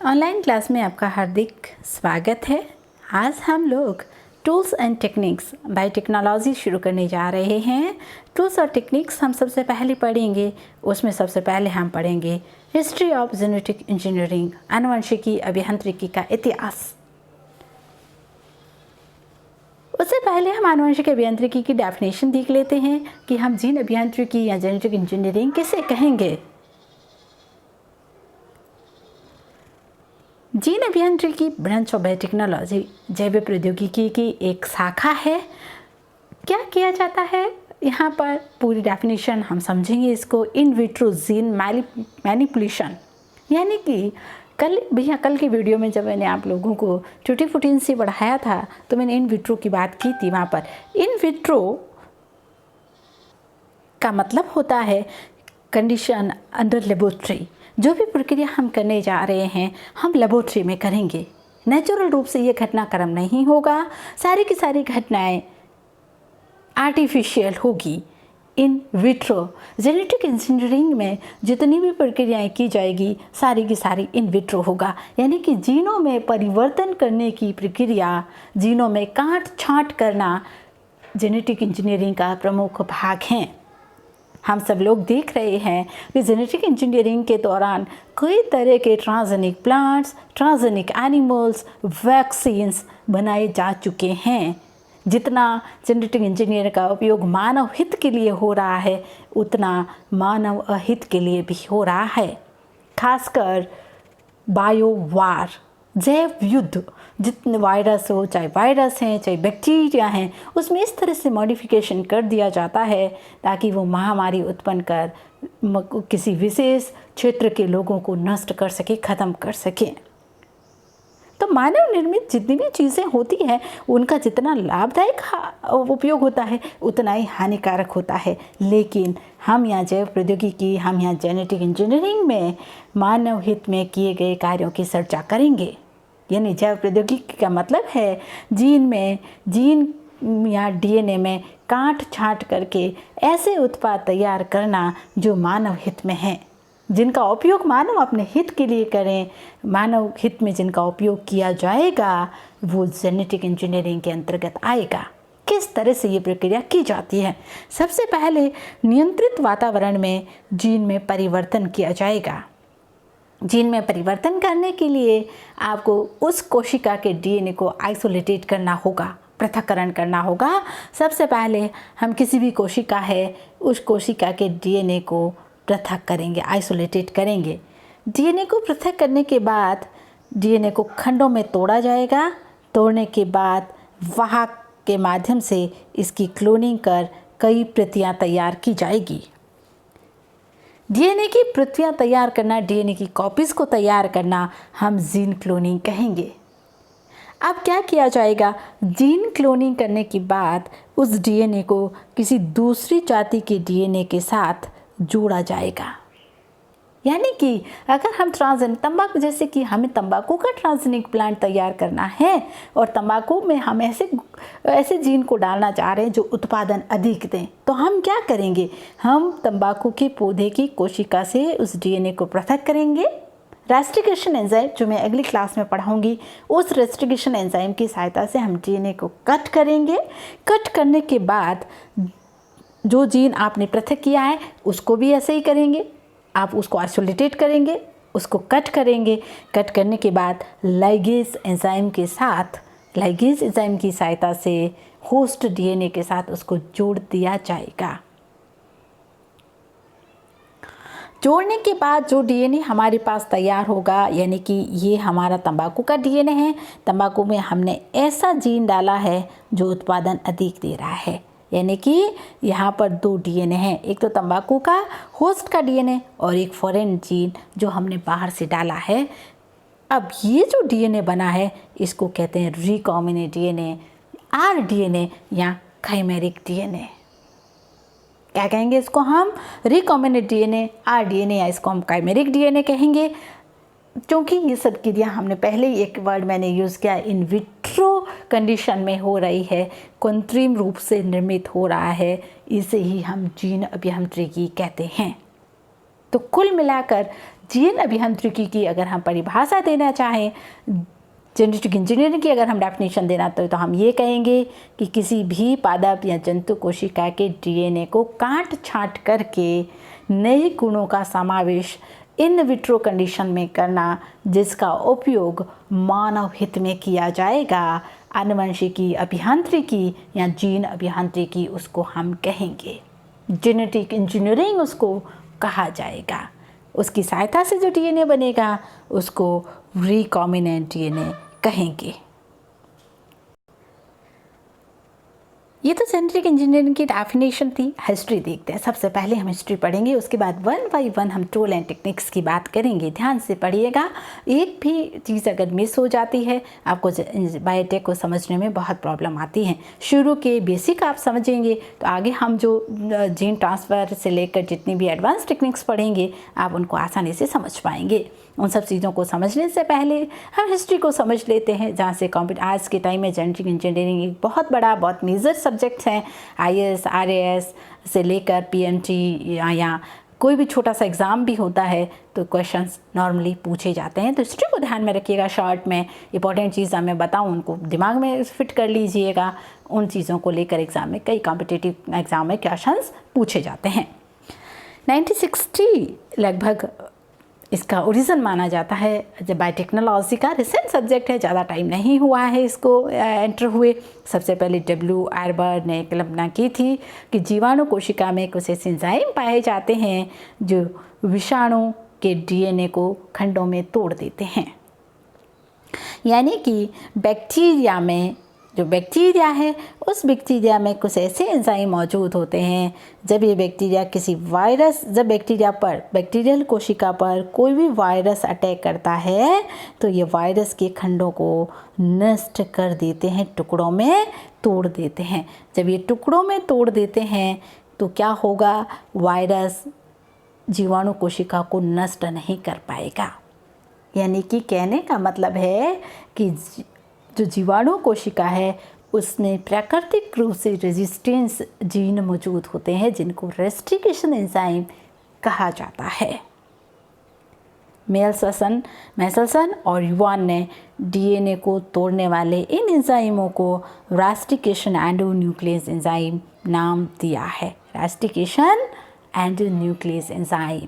Online class में आपका हार्दिक स्वागत है। आज हम लोग tools and techniques bye technology शुरू करने जा रहे हैं। टूल्स और टेक्निक्स हम सबसे पहले पढ़ेंगे। उसमें सबसे पहले हम पढ़ेंगे हिस्ट्री ऑफ जेनेटिक इंजीनियरिंग, आनुवंशिकी अभियांत्रिकी का इतिहास। उससे पहले हम आनुवंशिक अभियांत्रिकी की डेफिनेशन देख लेते हैं कि हम जीन अभियांत्रिकी या जेनेटिक इंजीनियरिंग किसे कहेंगे। जीन अभियांत्रिकी ब्रांच ऑफ बायोटेक्नोलॉजी जैव प्रौद्योगिकी की एक शाखा है। क्या किया जाता है यहाँ पर पूरी डेफिनेशन हम समझेंगे इसको। इन विट्रो जीन मैनिपुलेशन, यानी कि कल की वीडियो में जब मैंने आप लोगों को टूटी फुटीन से बढ़ाया था तो मैंने इन विट्रो की बात की थी। वहाँ पर इन विट्रो का मतलब होता है कंडीशन अंडर लेबोरेटरी। जो भी प्रक्रिया हम करने जा रहे हैं हम लेबोरेटरी में करेंगे। नेचुरल रूप से ये घटनाक्रम नहीं होगा। सारी की सारी घटनाएं आर्टिफिशियल होगी। इन विट्रो जेनेटिक इंजीनियरिंग में जितनी भी प्रक्रियाएं की जाएगी सारी की सारी इन विट्रो होगा, यानी कि जीनों में परिवर्तन करने की प्रक्रिया, जीनों में काट छांट करना जेनेटिक इंजीनियरिंग का प्रमुख भाग है। हम सब लोग देख रहे हैं कि जेनेटिक इंजीनियरिंग के दौरान कई तरह के transgenic plants, transgenic animals, vaccines बनाए जा चुके हैं। जितना जेनेटिक इंजीनियर का उपयोग मानव हित के लिए हो रहा है उतना मानव अहित के लिए भी हो रहा है। खासकर बायोवार, जैव युद्ध, जितने वायरस हो, चाहे वायरस हैं चाहे बैक्टीरिया हैं, उसमें इस तरह से मॉडिफिकेशन कर दिया जाता है ताकि वो महामारी उत्पन्न कर किसी विशेष क्षेत्र के लोगों को नष्ट कर सके, ख़त्म कर सके। तो मानव निर्मित जितनी भी चीज़ें होती हैं उनका जितना लाभदायक उपयोग होता है उतना ही हानिकारक होता है। लेकिन हम यहाँ जैव प्रौद्योगिकी, हम यहाँ जेनेटिक इंजीनियरिंग में मानव हित में किए गए कार्यों की चर्चा करेंगे। यानी जैव प्रौद्योगिकी का मतलब है जीन या डीएनए में काट छांट करके ऐसे उत्पाद तैयार करना जो मानव हित में हैं, जिनका उपयोग मानव अपने हित के लिए करें। मानव हित में जिनका उपयोग किया जाएगा वो जेनेटिक इंजीनियरिंग के अंतर्गत आएगा। किस तरह से ये प्रक्रिया की जाती है? सबसे पहले नियंत्रित वातावरण में जीन में परिवर्तन किया जाएगा। जीन में परिवर्तन करने के लिए आपको उस कोशिका के डीएनए को आइसोलेटेड करना होगा, पृथक्करण करना होगा। सबसे पहले हम किसी भी कोशिका है उस कोशिका के डीएनए को पृथक करेंगे, आइसोलेटेड करेंगे। डीएनए को पृथक करने के बाद डीएनए को खंडों में तोड़ा जाएगा। तोड़ने के बाद वाहक के माध्यम से इसकी क्लोनिंग कर कई प्रतियां तैयार की जाएगी। डीएनए की प्रतियां तैयार करना, डीएनए की कॉपीज़ को तैयार करना हम जीन क्लोनिंग कहेंगे। अब क्या किया जाएगा? जीन क्लोनिंग करने के बाद उस डीएनए को किसी दूसरी जाति के डीएनए के साथ जोड़ा जाएगा। यानी कि अगर हम तंबाकू, जैसे कि हमें तंबाकू का ट्रांसजेनिक प्लांट तैयार करना है और तंबाकू में हम ऐसे जीन को डालना चाह रहे हैं जो उत्पादन अधिक दें, तो हम क्या करेंगे? हम तंबाकू के पौधे की कोशिका से उस डीएनए को पृथक करेंगे। रेस्ट्रिगेशन एंजाइम, जो मैं अगली क्लास में पढ़ाऊंगी, उस रेस्ट्रिगेशन एंजाइम की सहायता से हम डीएनए को कट करेंगे। कट करने के बाद जो जीन आपने पृथक किया है उसको भी ऐसे ही करेंगे। आप उसको आइसोलेटेड करेंगे, उसको कट करेंगे। कट करने के बाद लाइगेज एंजाइम की सहायता से होस्ट डीएनए के साथ उसको जोड़ दिया जाएगा। जोड़ने के बाद जो डीएनए हमारे पास तैयार होगा, यानी कि ये हमारा तंबाकू का डीएनए है। तंबाकू में हमने ऐसा जीन डाला है जो उत्पादन अधिक दे रहा है। यानी कि यहाँ पर दो डीएनए हैं, एक तो तंबाकू का होस्ट का डीएनए और एक फॉरेन जीन जो हमने बाहर से डाला है। अब ये जो डीएनए बना है इसको कहते हैं रिकॉम्बिनेंट डीएनए, आरडीएनए या काइमेरिक डीएनए। क्या कहेंगे इसको? हम रिकॉम्बिनेंट डीएनए, आरडीएनए या इसको हम काइमेरिक डीएनए कहेंगे। क्योंकि ये सब क्रिया हमने पहले ही एक वर्ड मैंने यूज़ किया, इन विट्रो कंडीशन में हो रही है, कृत्रिम रूप से निर्मित हो रहा है, इसे ही हम जीन अभियांत्रिकी कहते हैं। तो कुल मिलाकर जीन अभियांत्रिकी की अगर हम परिभाषा देना चाहें, जेनेटिक इंजीनियरिंग की अगर हम डेफिनेशन देना तो हम ये कहेंगे कि किसी भी पादप या जंतु कोशिका के डीएनए को काट छांट करके नए गुणों का समावेश इन विट्रो कंडीशन में करना, जिसका उपयोग मानव हित में किया जाएगा। आनुवंशिकी अभियांत्रिकी या जीन अभियांत्रिकी उसको हम कहेंगे, जेनेटिक इंजीनियरिंग उसको कहा जाएगा। उसकी सहायता से जो डीएनए बनेगा उसको रिकॉम्बिनेंट डीएनए कहेंगे। ये तो जेनेटिक इंजीनियरिंग की डेफिनेशन थी। हिस्ट्री देखते हैं। सबसे पहले हम हिस्ट्री पढ़ेंगे, उसके बाद वन बाय वन हम टूल एंड टेक्निक्स की बात करेंगे। ध्यान से पढ़िएगा, एक भी चीज़ अगर मिस हो जाती है आपको बायोटेक को समझने में बहुत प्रॉब्लम आती है। शुरू के बेसिक आप समझेंगे तो आगे हम जो जीन ट्रांसफ़र से लेकर जितनी भी एडवांस टेक्निक्स पढ़ेंगे आप उनको आसानी से समझ पाएंगे। उन सब चीज़ों को समझने से पहले हम हिस्ट्री को समझ लेते हैं, जहाँ से आज के टाइम में जेनेटिक इंजीनियरिंग एक बहुत बड़ा, बहुत मेजर सब्जेक्ट्स हैं। IAS, RAS से लेकर PMT या कोई भी छोटा सा एग्ज़ाम भी होता है तो क्वेश्चंस नॉर्मली पूछे जाते हैं। तो हिस्ट्री को ध्यान में रखिएगा। शॉर्ट में इंपॉर्टेंट चीज़ मैं बताऊँ उनको दिमाग में फिट कर लीजिएगा। उन चीज़ों को लेकर एग्ज़ाम में, कई कॉम्पिटिटिव एग्ज़ाम में क्वेश्चंस पूछे जाते हैं। 1960 लगभग इसका ओरिजिन माना जाता है। जब बायोटेक्नोलॉजी का रिसेंट सब्जेक्ट है, ज़्यादा टाइम नहीं हुआ है इसको एंटर हुए। सबसे पहले W. आर्बर ने कल्पना की थी कि जीवाणु कोशिका में कुछ ऐसे एंजाइम पाए जाते हैं जो विषाणु के डीएनए को खंडों में तोड़ देते हैं। यानी कि बैक्टीरिया में, जो बैक्टीरिया है उस बैक्टीरिया में कुछ ऐसे एंजाइम मौजूद होते हैं। जब ये बैक्टीरिया जब बैक्टीरिया पर, बैक्टीरियल कोशिका पर कोई भी वायरस अटैक करता है तो ये वायरस के खंडों को नष्ट कर देते हैं, टुकड़ों में तोड़ देते हैं। जब ये टुकड़ों में तोड़ देते हैं तो क्या होगा, वायरस जीवाणु कोशिका को नष्ट नहीं कर पाएगा। यानी कि कहने का मतलब है कि जो जीवाणु कोशिका है उसमें प्राकृतिक रूप से रेजिस्टेंस जीन मौजूद होते हैं, जिनको रेस्ट्रिक्शन एंजाइम कहा जाता है। मेसलसन और युवान ने डीएनए को तोड़ने वाले इन एंजाइमों को रेस्ट्रिक्शन एंडोन्यूक्लियस एंजाइम नाम दिया है। रेस्ट्रिक्शन एंडोन्यूक्लियस एंजाइम,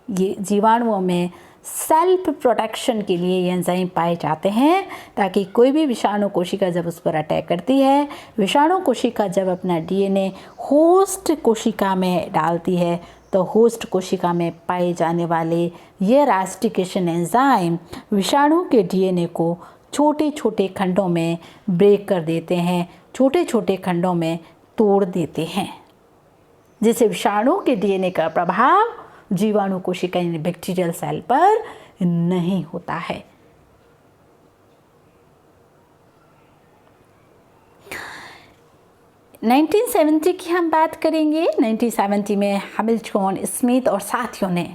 ये जीवाणुओं में सेल्फ प्रोटेक्शन के लिए ये एंजाइम पाए जाते हैं, ताकि कोई भी विषाणु कोशिका जब उस पर अटैक करती है, विषाणु कोशिका जब अपना डीएनए होस्ट कोशिका में डालती है तो होस्ट कोशिका में पाए जाने वाले ये रेस्ट्रिक्शन एंजाइम विषाणु के डीएनए को छोटे छोटे खंडों में ब्रेक कर देते हैं, छोटे छोटे खंडों में तोड़ देते हैं, जिससे विषाणु के डीएनए का प्रभाव जीवाणु कोशिका यानी बैक्टीरियल सेल पर नहीं होता है। नाइनटीन 1970 की हम बात करेंगे। 1970 में हैमिल्टन, स्मिथ और साथियों ने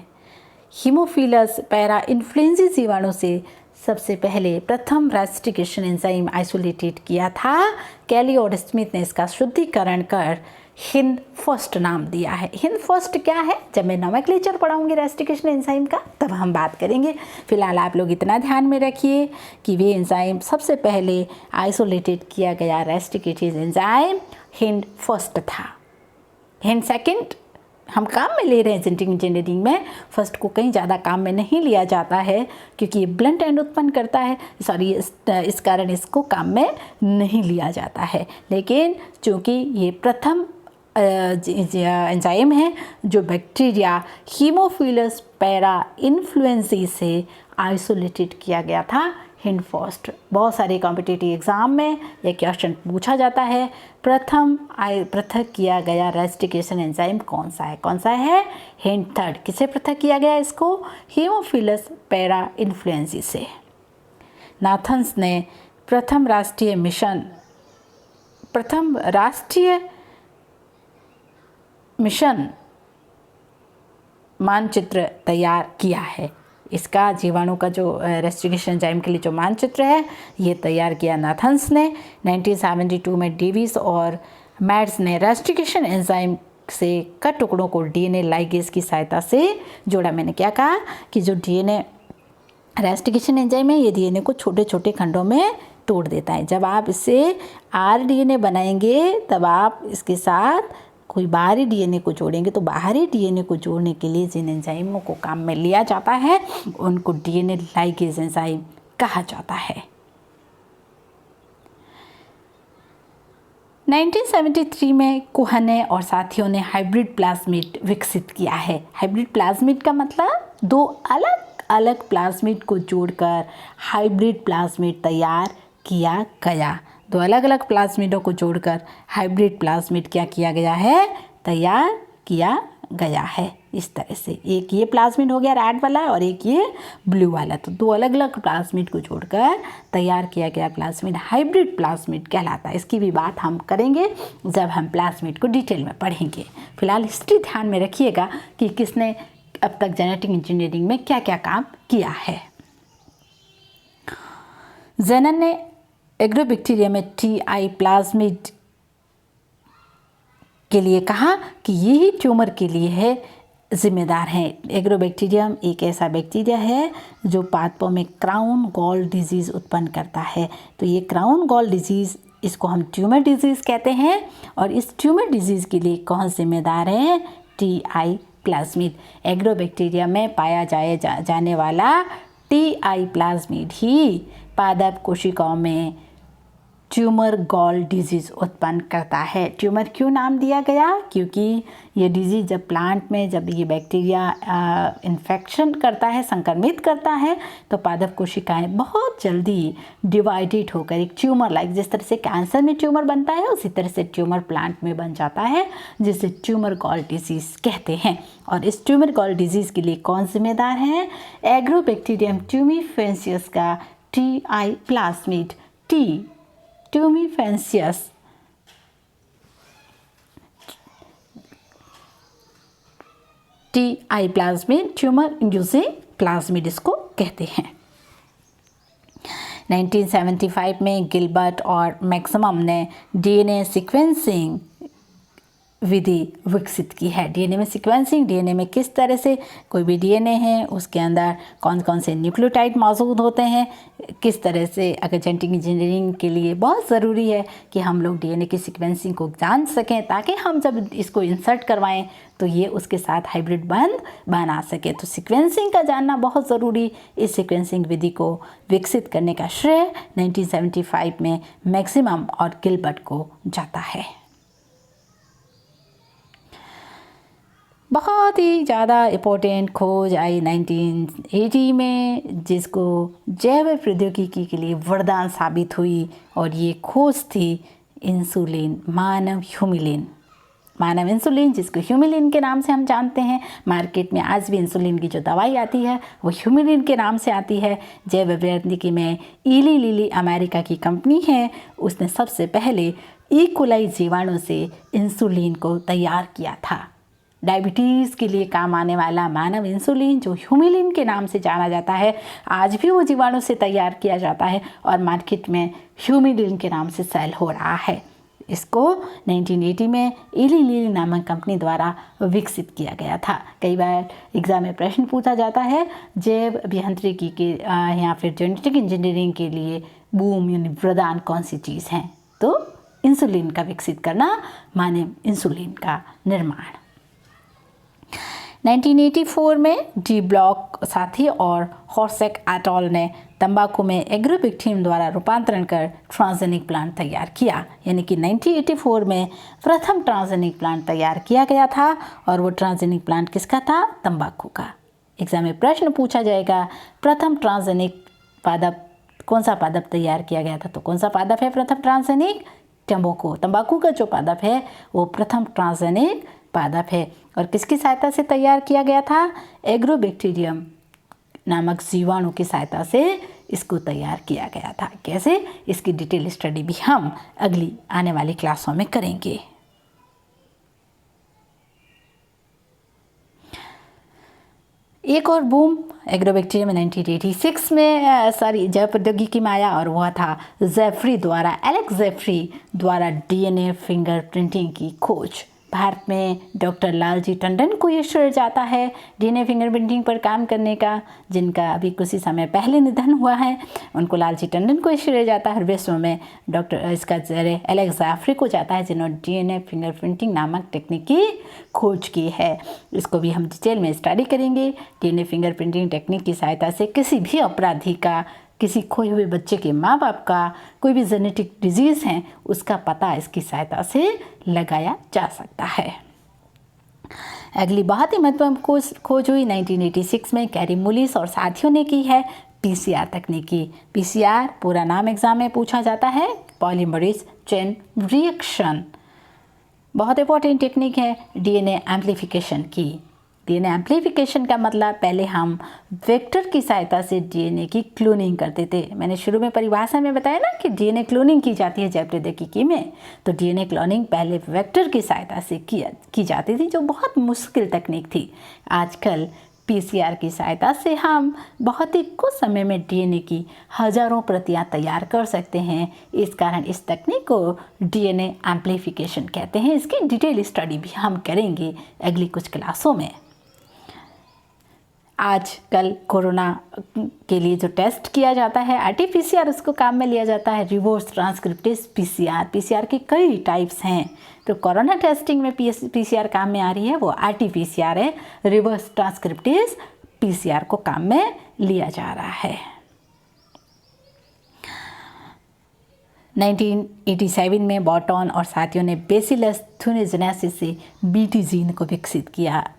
हीमोफिलस पैरा इन्फ्लुएंजा जीवाणु से सबसे पहले प्रथम रेस्ट्रिक्शन एंजाइम आइसोलेटेड किया था। कैली और स्मिथ ने इसका शुद्धिकरण कर हिंद फर्स्ट नाम दिया है। हिंद फर्स्ट क्या है, जब मैं नोमेनक्लेचर पढ़ाऊंगी रेस्ट्रिक्शन एंजाइम का तब हम बात करेंगे। फिलहाल आप लोग इतना ध्यान में रखिए कि वे एंजाइम सबसे पहले आइसोलेटेड किया गया रेस्ट्रिक्टेड एंजाइम हिंद फर्स्ट था। हिंद सेकंड हम काम में ले रहे हैं जेनेटिक इंजीनियरिंग में, फर्स्ट को कहीं ज़्यादा काम में नहीं लिया जाता है क्योंकि ये ब्लंट एंड उत्पन्न करता है, इस कारण इसको काम में नहीं लिया जाता है। लेकिन चूँकि ये प्रथम एंजाइम है जो बैक्टीरिया हीमोफिलस पैरा इन्फ्लुएंजा से आइसोलेटेड किया गया था, हिंद फर्स्ट। बहुत सारे कॉम्पिटिटिव एग्ज़ाम में यह क्वेश्चन पूछा जाता है, पृथक किया गया रेस्ट्रिक्शन एंजाइम कौन सा है? हिंद थर्ड। किसे पृथक किया गया इसको? हीमोफिलस पैरा इन्फ्लुएंजा से। नाथन्स ने प्रथम राष्ट्रीय मिशन मानचित्र तैयार किया है। इसका जीवाणु का जो रेस्ट्रिक्शन एंजाइम के लिए जो मानचित्र है ये तैयार किया नाथन्स ने। 1972 में डेविस और मैड्स ने रेस्ट्रिक्शन एंजाइम से कट टुकड़ों को डीएनए लाइगेज की सहायता से जोड़ा। मैंने क्या कहा कि जो डीएनए रेस्टिकेशन एंजाइम है ये डीएनए को छोटे छोटे खंडों में तोड़ देता है। जब आप इससे आरडीएनए बनाएंगे तब आप इसके साथ कोई बाहरी डीएनए को जोड़ेंगे, तो बाहरी डीएनए को जोड़ने के लिए जिन एंजाइमों को काम में लिया जाता है उनको डीएनए लाइगेज एंजाइम कहा जाता है। 1973 में कोहने और साथियों ने हाइब्रिड प्लाज्मिड विकसित किया है। हाइब्रिड प्लाज्मिड का मतलब दो अलग अलग प्लाज्मिड को जोड़कर हाइब्रिड प्लाज्मिड तैयार किया गया। दो अलग अलग प्लाज्मिडों को जोड़कर हाइब्रिड प्लाज्मिड क्या किया गया है, तैयार किया गया है। इस तरह से एक ये प्लाज्मिड हो गया रेड वाला और एक ये ब्लू वाला, तो दो अलग अलग प्लाज्मिड को जोड़कर तैयार किया गया प्लाज्मिड हाइब्रिड प्लाज्मिड कहलाता है। इसकी भी बात हम करेंगे जब हम प्लाज्मिड को डिटेल में पढ़ेंगे। फिलहाल हिस्ट्री ध्यान में रखिएगा कि किसने अब तक जेनेटिक इंजीनियरिंग में क्या क्या काम किया है। जेनन ने एग्रोबैक्टीरिया में टीआई प्लाज्मिड के लिए कहा कि यही ट्यूमर के लिए है जिम्मेदार है। एग्रोबैक्टीरियम एक ऐसा बैक्टीरिया है जो पादपों में क्राउन गॉल डिजीज़ उत्पन्न करता है। तो ये क्राउन गॉल डिजीज़, इसको हम ट्यूमर डिजीज़ कहते हैं। और इस ट्यूमर डिजीज़ के लिए कौन जिम्मेदार है, टीआई प्लाज्मिड। एग्रोबैक्टीरिया में पाया जाने वाला टीआई प्लाज्मिड ही पादप कोशिकाओं में ट्यूमर गॉल डिजीज़ उत्पन्न करता है। ट्यूमर क्यों नाम दिया गया, क्योंकि ये डिजीज़ जब प्लांट में जब ये बैक्टीरिया इन्फेक्शन करता है, संक्रमित करता है, तो पादप कोशिकाएं बहुत जल्दी डिवाइडेड होकर एक ट्यूमर लाइक, जिस तरह से कैंसर में ट्यूमर बनता है उसी तरह से ट्यूमर प्लांट में बन जाता है, जिसे ट्यूमर गॉल डिजीज़ कहते हैं। और इस ट्यूमर गॉल डिजीज़ के लिए कौन जिम्मेदार है, एग्रोबैक्टीरियम ट्यूमिफेसियस का Ti plasmid tumefaciens Ti plasmid tumour inducing plasmid इसको कहते हैं। 1975 में गिलबर्ट और मैक्सिमम ने डीएनए सीक्वेंसिंग विधि विकसित की है। डीएनए में सीक्वेंसिंग, डीएनए में किस तरह से कोई भी डीएनए है उसके अंदर कौन कौन से न्यूक्लियोटाइड मौजूद होते हैं, किस तरह से, अगर जेनेटिक इंजीनियरिंग के लिए बहुत ज़रूरी है कि हम लोग डीएनए की सीक्वेंसिंग को जान सकें, ताकि हम जब इसको इंसर्ट करवाएं तो ये उसके साथ हाइब्रिड बंद बना सके। तो सीक्वेंसिंग का जानना बहुत ज़रूरी। इस सीक्वेंसिंग विधि को विकसित करने का श्रेय 1975 में मैक्सिमम और गिलबर्ट को जाता है। बहुत ही ज़्यादा इम्पोर्टेंट खोज आई 1980 में, जिसको जैव प्रौद्योगिकी के लिए वरदान साबित हुई, और ये खोज थी इंसुलिन, मानव इंसुलिन, जिसको ह्यूमिलिन के नाम से हम जानते हैं। मार्केट में आज भी इंसुलिन की जो दवाई आती है वो ह्यूमिलिन के नाम से आती है। जैव प्रौद्योगिकी में इली लिली अमेरिका की कंपनी है, उसने सबसे पहले ई-कोलाई जीवाणु से इंसुलिन को तैयार किया था। डायबिटीज़ के लिए काम आने वाला मानव इंसुलिन, जो ह्यूमिलिन के नाम से जाना जाता है, आज भी वो जीवाणु से तैयार किया जाता है और मार्केट में ह्यूमिलिन के नाम से सेल हो रहा है। इसको 1980 में इली लिली नामक कंपनी द्वारा विकसित किया गया था। कई बार एग्ज़ाम में प्रश्न पूछा जाता है जैव अभियांत्रिकी के या फिर जेनेटिक इंजीनियरिंग के लिए बूम यानी वरदान कौन सी चीज़ है, तो इंसुलिन का विकसित करना, मानव इंसुलिन का निर्माण। 1984 में डी ब्लॉक साथी और हॉर्सेक एटॉल ने तंबाकू में एग्रोबैक्टीरियम द्वारा रूपांतरण कर ट्रांसजेनिक प्लांट तैयार किया। यानी कि 1984 में प्रथम ट्रांसजेनिक प्लांट तैयार किया गया था, और वो ट्रांसजेनिक प्लांट किसका था, तंबाकू का। एग्जाम में प्रश्न पूछा जाएगा प्रथम ट्रांसजेनिक पादप, कौन सा पादप तैयार किया गया था, तो कौन सा पादप है प्रथम ट्रांसजेनिक, तंबाकू का जो पादप है वो प्रथम ट्रांसजेनिक पादप है। और किसकी सहायता से तैयार किया गया था, एग्रोबैक्टीरियम नामक जीवाणु की सहायता से इसको तैयार किया गया था। कैसे, इसकी डिटेल स्टडी भी हम अगली आने वाली क्लासों में करेंगे। एक और बूम एग्रोबैक्टीरियम 1986 में जैव प्रौद्योगिकी में आया, और वह था एलेक्स जेफरी द्वारा डीएनए फिंगरप्रिंटिंग की खोज। भारत में डॉक्टर लालजी टंडन को ये श्रेय जाता है डीएनए फिंगरप्रिंटिंग पर काम करने का, जिनका अभी कुछ ही समय पहले निधन हुआ है। उनको लालजी टंडन को ये श्रेय जाता है। और विश्व में डॉक्टर इसका श्रेय एलेक्स जाफरी को जाता है, जिन्होंने डीएनए फिंगरप्रिंटिंग नामक टेक्निक की खोज की है। इसको भी हम डिटेल में स्टडी करेंगे। डीएनए फिंगरप्रिंटिंग टेक्निक की सहायता से किसी भी अपराधी का, किसी खोए हुए बच्चे के माँ बाप का कोई भी जेनेटिक डिजीज़ है उसका पता इसकी सहायता से लगाया जा सकता है। अगली बहुत ही महत्वपूर्ण खोज हुई 1986 में कैरी मुलिस और साथियों ने की है पीसीआर तकनीक की। पीसीआर पूरा नाम एग्जाम में पूछा जाता है, पॉलीमरेज चेन रिएक्शन। बहुत इंपॉर्टेंट टेक्निक है डीएनए एम्प्लीफिकेशन की। डीएनए एम्प्लीफिकेशन का मतलब पहले हम वेक्टर की सहायता से डीएनए की क्लोनिंग करते थे। मैंने शुरू में परिभाषा में बताया ना कि डीएनए क्लोनिंग की जाती है जैवप्रौद्योगिकी में। तो डीएनए क्लोनिंग पहले वेक्टर की सहायता से की जाती थी, जो बहुत मुश्किल तकनीक थी। आजकल पीसीआर की सहायता से हम बहुत ही कुछ समय में डीएनए की हजारों प्रतियां तैयार कर सकते हैं। इस कारण इस तकनीक को डीएनए एम्प्लीफिकेशन कहते हैं। इसकी डिटेल स्टडी भी हम करेंगे अगली कुछ क्लासों में। आजकल कोरोना के लिए जो टेस्ट किया जाता है आरटीपीसीआर, उसको काम में लिया जाता है रिवर्स ट्रांसक्रिप्टेज पीसीआर। पीसीआर के कई टाइप्स हैं। तो कोरोना टेस्टिंग में पीसीआर काम में आ रही है वो आरटीपीसीआर है। रिवर्स ट्रांसक्रिप्टेज पीसीआर को काम में लिया जा रहा है। 1987 में बॉटन और साथियों ने बेसिलस थुनिजेनेसिस से बीटी जीन को विकसित किया।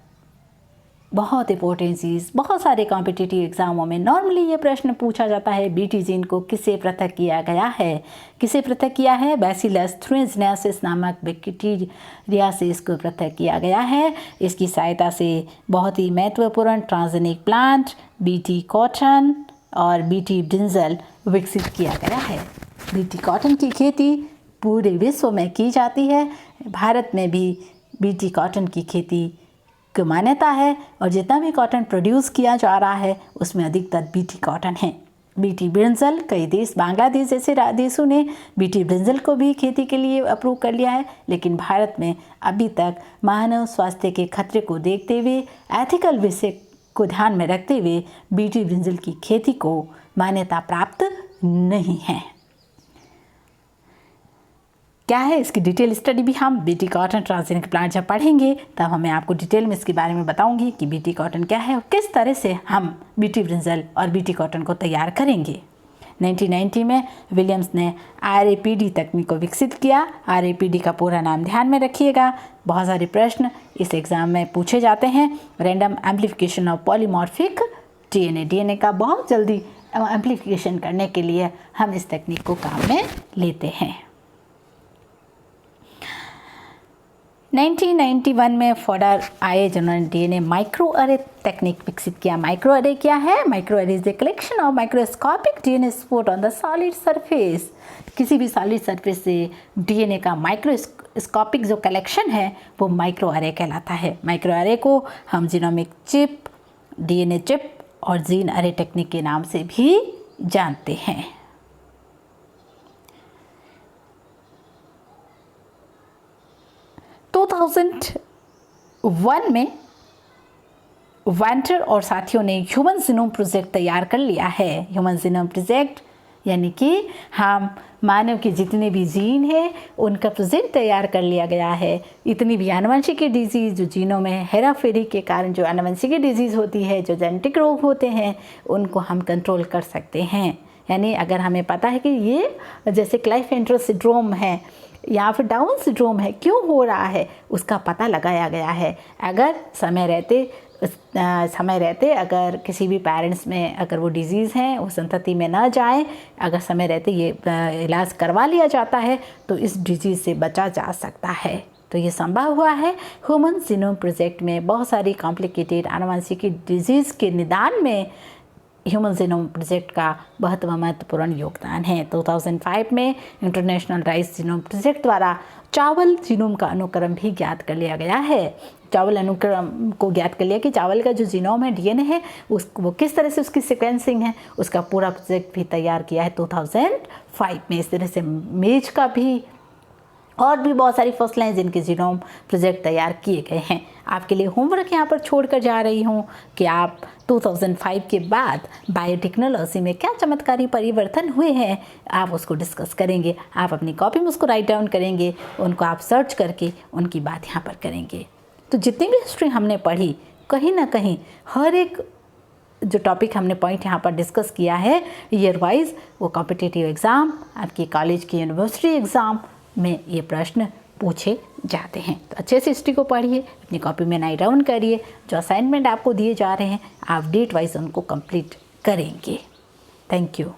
बहुत इंपॉर्टेंट चीज़, बहुत सारे कॉम्पिटिटिव एग्जामों में नॉर्मली ये प्रश्न पूछा जाता है, बीटी जीन को किसे पृथक किया गया है? किसे पृथक किया है? बैसिलस थुनिजेनेसिस नामक बैक्टीरिया से इसको पृथक किया गया है। इसकी सहायता से बहुत ही महत्वपूर्ण ट्रांसजेनिक प्लांट बीटी कॉटन और बीटी ब्रिंजल विकसित किया गया है। बीटी कॉटन की खेती पूरे विश्व में की जाती है। भारत में भी बीटी कॉटन की खेती को मान्यता है और जितना भी कॉटन प्रोड्यूस किया जा रहा है उसमें अधिकतर बीटी कॉटन है। बीटी ब्रिंजल कई देश, बांग्लादेश जैसे देशों ने बीटी ब्रिंजल को भी खेती के लिए अप्रूव कर लिया है। लेकिन भारत में अभी तक मानव स्वास्थ्य के खतरे को देखते हुए, एथिकल विषय को ध्यान में रखते हुए बीटी ब्रिंजल की खेती को मान्यता प्राप्त नहीं है। क्या है इसकी डिटेल स्टडी भी हम बीटी कॉटन ट्रांसजेनिक प्लांट जब पढ़ेंगे तब मैं आपको डिटेल में इसके बारे में बताऊंगी कि बीटी कॉटन क्या है और किस तरह से हम बीटी ब्रिंजल और बीटी कॉटन को तैयार करेंगे। 1990 में विलियम्स ने आरएपीडी तकनीक को विकसित किया। आरएपीडी का पूरा नाम ध्यान में रखिएगा। बहुत सारे प्रश्न इस एग्ज़ाम में पूछे जाते हैं। Random amplification of polymorphic DNA. DNA का बहुत जल्दी एम्प्लीफिकेशन करने के लिए हम इस तकनीक को काम में लेते हैं। 1991 में फॉडर आए जिन्होंने डीएनए माइक्रो अरे तकनीक विकसित किया। माइक्रो अरे क्या है? माइक्रो अरे is the collection of microscopic DNA spot on the solid surface. किसी भी सॉलिड सरफेस से डीएनए का माइक्रोस्कोपिक जो कलेक्शन है वो माइक्रो अरे कहलाता है। माइक्रो अरे को हम जीनोमिक चिप, डीएनए चिप और जीन अरे टेक्निक के नाम से भी जानते हैं। तो 2001 में वेंटर और साथियों ने ह्यूमन जीनोम प्रोजेक्ट तैयार कर लिया है। ह्यूमन जीनोम प्रोजेक्ट यानी कि हम मानव के जितने भी जीन हैं उनका प्रोजेक्ट तैयार कर लिया गया है। इतनी भी आनुवंशिक डिजीज़ जो जीनों में हेराफेरी के कारण जो आनुवंशिक डिजीज़ होती है, जो जेनेटिक रोग होते हैं, उनको हम कंट्रोल कर सकते हैं। यानी अगर हमें पता है कि ये जैसे क्लाइफेंट्रो सिंड्रोम है या फिर डाउन सिंड्रोम है, क्यों हो रहा है उसका पता लगाया गया है। अगर समय रहते अगर किसी भी पेरेंट्स में अगर वो डिजीज़ है वो संतति में ना जाए, अगर समय रहते ये इलाज करवा लिया जाता है तो इस डिजीज़ से बचा जा सकता है। तो ये संभव हुआ है। ह्यूमन जीनोम प्रोजेक्ट में बहुत सारी कॉम्प्लिकेटेड आनुवंशिक डिजीज़ के निदान में ह्यूमन जीनोम प्रोजेक्ट का बहुत महत्वपूर्ण योगदान है। 2005 में इंटरनेशनल राइस जीनोम प्रोजेक्ट द्वारा चावल जीनोम का अनुक्रम भी ज्ञात कर लिया गया है। चावल अनुक्रम को ज्ञात कर लिया कि चावल का जो जीनोम है, डीएनए है, वो किस तरह से उसकी सीक्वेंसिंग है, उसका पूरा प्रोजेक्ट भी तैयार किया है 2005 में। इस तरह से मेज का भी और भी बहुत सारी फसलें जिनके जीनोम प्रोजेक्ट तैयार किए गए हैं। आपके लिए होमवर्क यहाँ पर छोड़ कर जा रही हूँ कि आप 2005 के बाद बायोटेक्नोलॉजी में क्या चमत्कारी परिवर्तन हुए हैं, आप उसको डिस्कस करेंगे। आप अपनी कॉपी में उसको राइट डाउन करेंगे, उनको आप सर्च करके उनकी बात यहाँ पर करेंगे। तो जितनी भी हिस्ट्री हमने पढ़ी, कहीं ना कहीं हर एक जो टॉपिक हमने पॉइंट यहाँ पर डिस्कस किया है ईयर वाइज, वो कॉम्पिटिटिव एग्ज़ाम, आपकी कॉलेज की यूनिवर्सिटी एग्ज़ाम में ये प्रश्न पूछे जाते हैं। तो अच्छे से हिस्ट्री को पढ़िए, अपनी कॉपी में राइट डाउन करिए, जो असाइनमेंट आपको दिए जा रहे हैं आप डेट वाइज उनको कंप्लीट करेंगे। Thank you.